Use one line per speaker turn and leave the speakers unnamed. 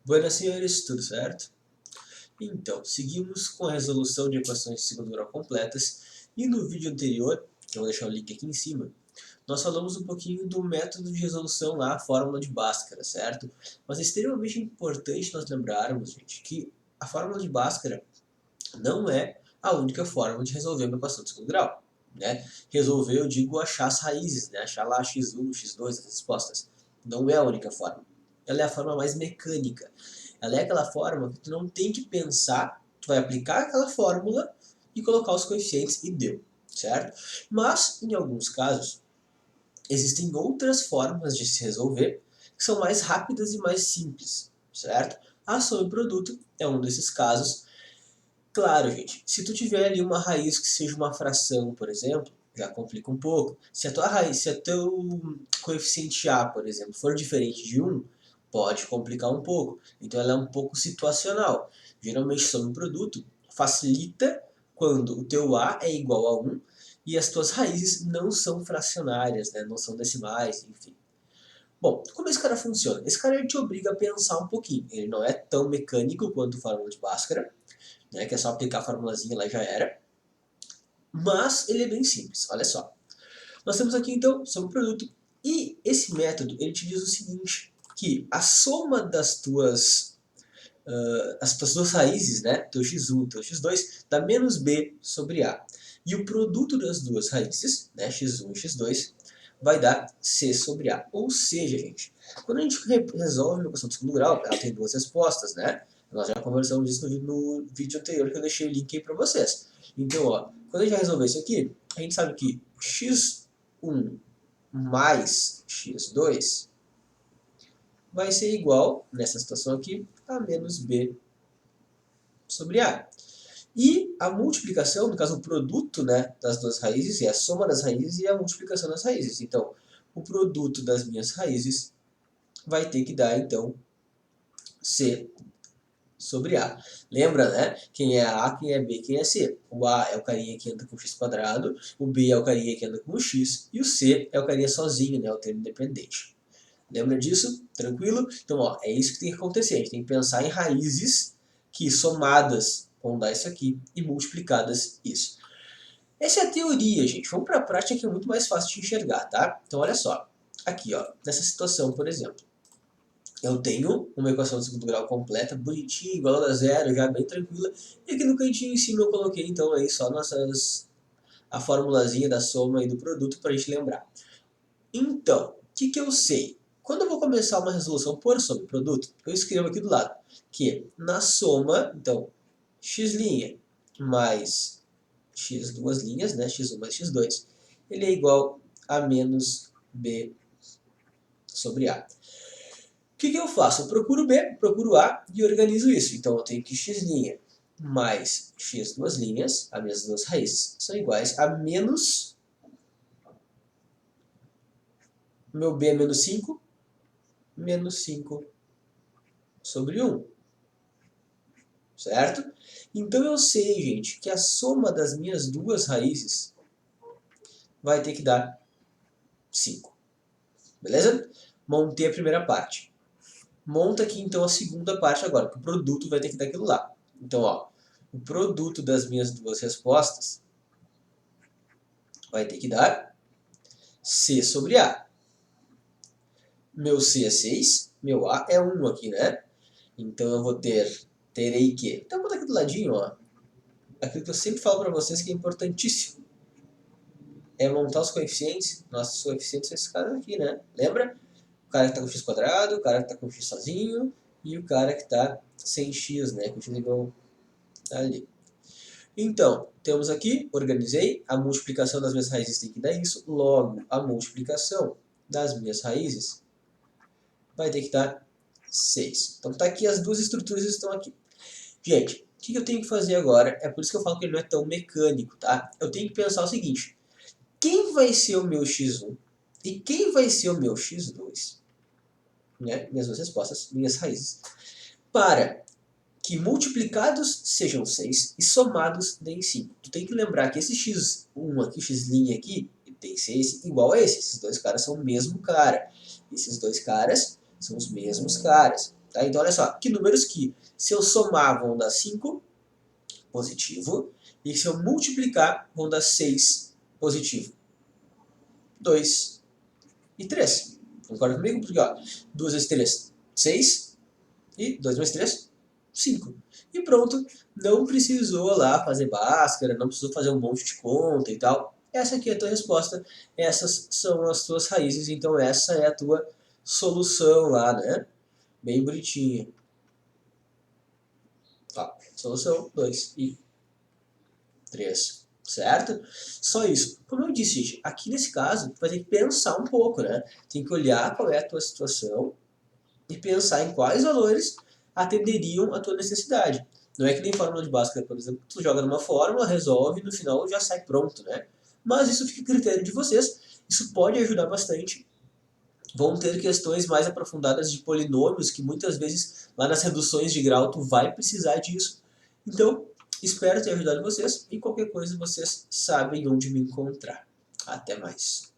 Buenas, senhores, tudo certo? Então, seguimos com a resolução de equações de segundo grau completas e no vídeo anterior, que eu vou deixar o link aqui em cima, nós falamos um pouquinho do método de resolução lá, a fórmula de Bhaskara, certo? Mas é extremamente importante nós lembrarmos, gente, que a fórmula de Bhaskara não é a única forma de resolver uma equação de segundo grau, né? Resolver, eu digo, achar as raízes, né? Achar lá x1, x2, as respostas. Não é a única forma. Ela é a forma mais mecânica. Ela é aquela forma que tu não tem que pensar, tu vai aplicar aquela fórmula e colocar os coeficientes e deu, certo? Mas, em alguns casos, existem outras formas de se resolver que são mais rápidas e mais simples, certo? A soma e produto é um desses casos. Claro, gente, se tu tiver ali uma raiz que seja uma fração, por exemplo, já complica um pouco. Se a tua raiz, se o teu coeficiente A, por exemplo, for diferente de 1, pode complicar um pouco. Então ela é um pouco situacional. Geralmente soma e produto facilita quando o teu A é igual a 1 e as tuas raízes não são fracionárias, né? Não são decimais, enfim. Bom, como esse cara funciona? Esse cara ele te obriga a pensar um pouquinho. Ele não é tão mecânico quanto o fórmula de Bhaskara, né, que é só aplicar a formulazinha lá e já era. Mas ele é bem simples, olha só. Nós temos aqui então sobre o produto. E esse método ele te diz o seguinte, que a soma das tuas, as tuas duas raízes, né, teu x1 e teu x2, dá menos b sobre a. E o produto das duas raízes, né, x1 e x2, vai dar c sobre a. Ou seja, gente, quando a gente resolve uma equação de segundo grau, ela tem duas respostas, né? Nós já conversamos disso no vídeo anterior que eu deixei o link aí para vocês. Então, ó, quando a gente vai resolver isso aqui, a gente sabe que x1 mais x2 vai ser igual, nessa situação aqui, a menos b sobre a. E a multiplicação, no caso o produto, né, das duas raízes, é a soma das raízes e a multiplicação das raízes. Então, o produto das minhas raízes vai ter que dar, então, c sobre a. Lembra, né? Quem é A, quem é B, quem é C. O A é o carinha que anda com x quadrado, o B é o carinha que anda com o x, e o C é o carinha sozinho, né? O termo independente. Lembra disso? Tranquilo? Então, ó, é isso que tem que acontecer. A gente tem que pensar em raízes que somadas vão dar isso aqui e multiplicadas isso. Essa é a teoria, gente. Vamos para a prática que é muito mais fácil de enxergar, tá? Então, olha só. Aqui, ó, nessa situação, por exemplo, eu tenho uma equação de segundo grau completa, bonitinha, igual a zero, já bem tranquila. E aqui no cantinho em cima eu coloquei, então, aí só a formulazinha da soma e do produto para a gente lembrar. Então, o que eu sei? Quando eu vou começar uma resolução por soma e produto, eu escrevo aqui do lado que na soma, então, x' mais x duas linhas, né, x1 mais x2, ele é igual a menos b sobre a. O que eu faço? Eu procuro b, procuro a e organizo isso. Então, eu tenho que x' mais x duas linhas, as minhas duas raízes, são iguais a menos, meu b é menos 5 sobre 1. Certo? Então eu sei, gente, que a soma das minhas duas raízes vai ter que dar 5. Beleza? Montei a primeira parte. Monta aqui então a segunda parte agora, que o produto vai ter que dar aquilo lá. Então, ó, o produto das minhas duas respostas vai ter que dar C sobre A. Meu C é 6, meu A é 1 aqui, né? Então eu vou terei que... Então vou botar aqui do ladinho, ó. Aquilo que eu sempre falo para vocês que é importantíssimo. É montar os coeficientes. Nossos coeficientes são esses caras aqui, né? Lembra? O cara que está com x quadrado, o cara que está com x sozinho e o cara que está sem x, né? Com x igual ali. Então, temos aqui, organizei, a multiplicação das minhas raízes tem que dar isso, logo a multiplicação das minhas raízes vai ter que dar 6. Então tá aqui, as duas estruturas estão aqui. Gente, o que eu tenho que fazer agora? É por isso que eu falo que ele não é tão mecânico, tá? Eu tenho que pensar o seguinte, quem vai ser o meu x1 e quem vai ser o meu x2? Né? Minhas duas respostas, minhas raízes. Para que multiplicados sejam 6 e somados deem 5. Tu tem que lembrar que esse x1 aqui, x' aqui, tem que ser igual a esse. Esses dois caras são o mesmo cara. Esses dois caras são os mesmos caras. Tá? Então, olha só, que números que, se eu somar, vão dar 5, positivo, e se eu multiplicar, vão dar 6, positivo. 2 e 3. Concorda comigo? Porque, ó, 2 vezes 3, 6, e 2 mais 3, 5. E pronto, não precisou lá fazer Bhaskara, não precisou fazer um monte de conta e tal. Essa aqui é a tua resposta, essas são as tuas raízes, então essa é a tua solução lá, né? Bem bonitinha. Ó, solução 2 e 3, certo? Só isso. Como eu disse, gente, aqui nesse caso, tu vai ter que pensar um pouco, né? Tem que olhar qual é a tua situação e pensar em quais valores atenderiam a tua necessidade. Não é que nem fórmula de Bhaskara, por exemplo, tu joga numa fórmula, resolve e no final já sai pronto, né? Mas isso fica a critério de vocês. Isso pode ajudar bastante. Vão ter questões mais aprofundadas de polinômios, que muitas vezes lá nas reduções de grau tu vai precisar disso. Então, espero ter ajudado vocês e qualquer coisa vocês sabem onde me encontrar. Até mais.